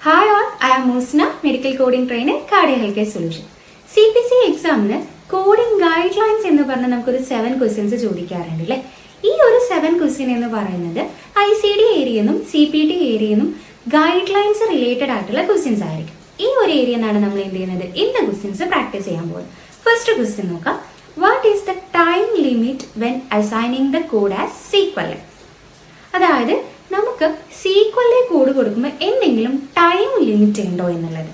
Hi all, I am Musna, Medical Coding Trainer, Cardiac Healthcare Solution. CPC എക്സാമിന് coding guide lines എന്ന് പറഞ്ഞാൽ നമുക്കൊരു 7 questions ചോദിക്കാറുണ്ട് അല്ലേ. ഈ ഒരു 7 ക്വസ്റ്റ്യൻ എന്ന് പറയുന്നത് ICD ഏരിയന്നും CPT ഏരിയന്നും ഗൈഡ് ലൈൻസ് റിലേറ്റഡ് ആയിട്ടുള്ള ക്വസ്റ്റ്യൻസ് ആയിരിക്കും. ഈ ഒരു ഏരിയ എന്നാണ് നമ്മൾ എന്ത് ചെയ്യുന്നത് ഇന്ന ക്വസ്റ്റ്യൻസ് പ്രാക്ടീസ് ചെയ്യാൻ പോകുന്നത്. ഫസ്റ്റ് ക്വസ്റ്റ്യൻ നോക്കാം. What is the time limit when assigning the code as sequel? അതായത് നമുക്ക് സീക്വലിലെ കോഡ് കൊടുക്കുമ്പോൾ എന്തെങ്കിലും ടൈം ലിമിറ്റ് ഉണ്ടോ എന്നുള്ളത്.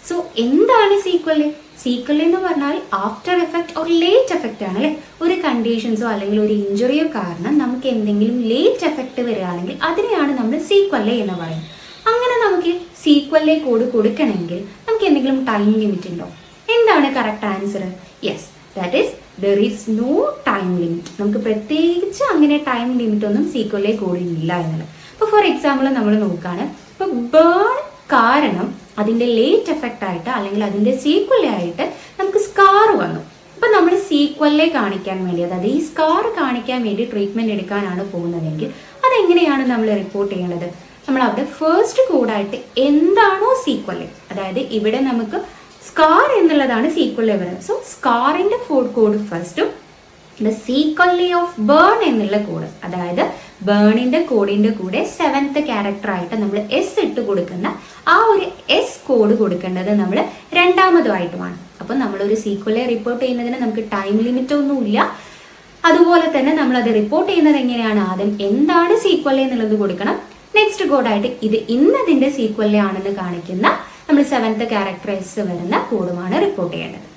സോ എന്താണ് സീക്വല്? സീക്വൽ എന്ന് പറഞ്ഞാൽ after effect or late effect ആണ് അല്ലെ. ഒരു കണ്ടീഷൻസോ അല്ലെങ്കിൽ ഒരു ഇഞ്ചുറിയോ കാരണം നമുക്ക് എന്തെങ്കിലും ലേറ്റ് എഫക്റ്റ് വരികയാണെങ്കിൽ അതിനെയാണ് നമ്മൾ സീക്വല് എന്ന് പറയുന്നത്. അങ്ങനെ നമുക്ക് സീക്വലിലെ കോഡ് കൊടുക്കണമെങ്കിൽ നമുക്ക് എന്തെങ്കിലും ടൈം ലിമിറ്റ് ഉണ്ടോ? എന്താണ് correct answer? Yes, that is there is no time limit. നമുക്ക് പ്രത്യേകിച്ച് അങ്ങനെ ടൈം ലിമിറ്റ് ഒന്നും സീക്വലിലെ കോഡിൽ ഇല്ല എന്നുള്ളത്. ഇപ്പോൾ ഫോർ എക്സാമ്പിൾ നമ്മൾ നോക്കുകയാണ്, ഇപ്പോൾ ബേൺ കാരണം അതിന്റെ ലേറ്റ് എഫക്റ്റ് ആയിട്ട് അല്ലെങ്കിൽ അതിന്റെ സീക്വൽ ആയിട്ട് നമുക്ക് സ്കാർ വന്നു. അപ്പൊ നമ്മൾ സീക്വലിലെ കാണിക്കാൻ വേണ്ടി, അതായത് ഈ സ്കാർ കാണിക്കാൻ വേണ്ടി ട്രീറ്റ്മെന്റ് എടുക്കാനാണ് പോകുന്നതെങ്കിൽ അതെങ്ങനെയാണ് നമ്മൾ റിപ്പോർട്ട് ചെയ്യേണ്ടത്? നമ്മൾ അവിടെ ഫസ്റ്റ് കോഡായിട്ട് എന്താണോ സീക്വല്, അതായത് ഇവിടെ നമുക്ക് സ്കാർ എന്നുള്ളതാണ് സീക്വലിൽ വരുന്നത്. സോ സ്കാറിന്റെ കോഡ് ഫസ്റ്റും സീക്വലി ഓഫ് ബേൺ എന്നുള്ള കോഡ്, അതായത് ബേണിന്റെ കോഡിന്റെ കൂടെ 7th ക്യാരക്ടർ ആയിട്ട് നമ്മൾ എസ് ഇട്ട് കൊടുക്കുന്ന ആ ഒരു എസ് കോഡ് കൊടുക്കേണ്ടത് നമ്മൾ രണ്ടാമതുമായിട്ടുമാണ്. അപ്പൊ നമ്മളൊരു സീക്വലെ റിപ്പോർട്ട് ചെയ്യുന്നതിന് നമുക്ക് ടൈം ലിമിറ്റ് ഒന്നുമില്ല. അതുപോലെ തന്നെ നമ്മൾ അത് റിപ്പോർട്ട് ചെയ്യുന്നത് എങ്ങനെയാണ്? ആദ്യം എന്താണ് സീക്വലെ എന്നുള്ളത് കൊടുക്കണം. നെക്സ്റ്റ് കോഡായിട്ട് ഇത് ഇന്നതിന്റെ സീക്വലെ ആണെന്ന് കാണിക്കുന്ന നമ്മൾ 7th ക്യാരക്ടർ എസ് വരുന്ന കോഡുമാണ് റിപ്പോർട്ട് ചെയ്യേണ്ടത്.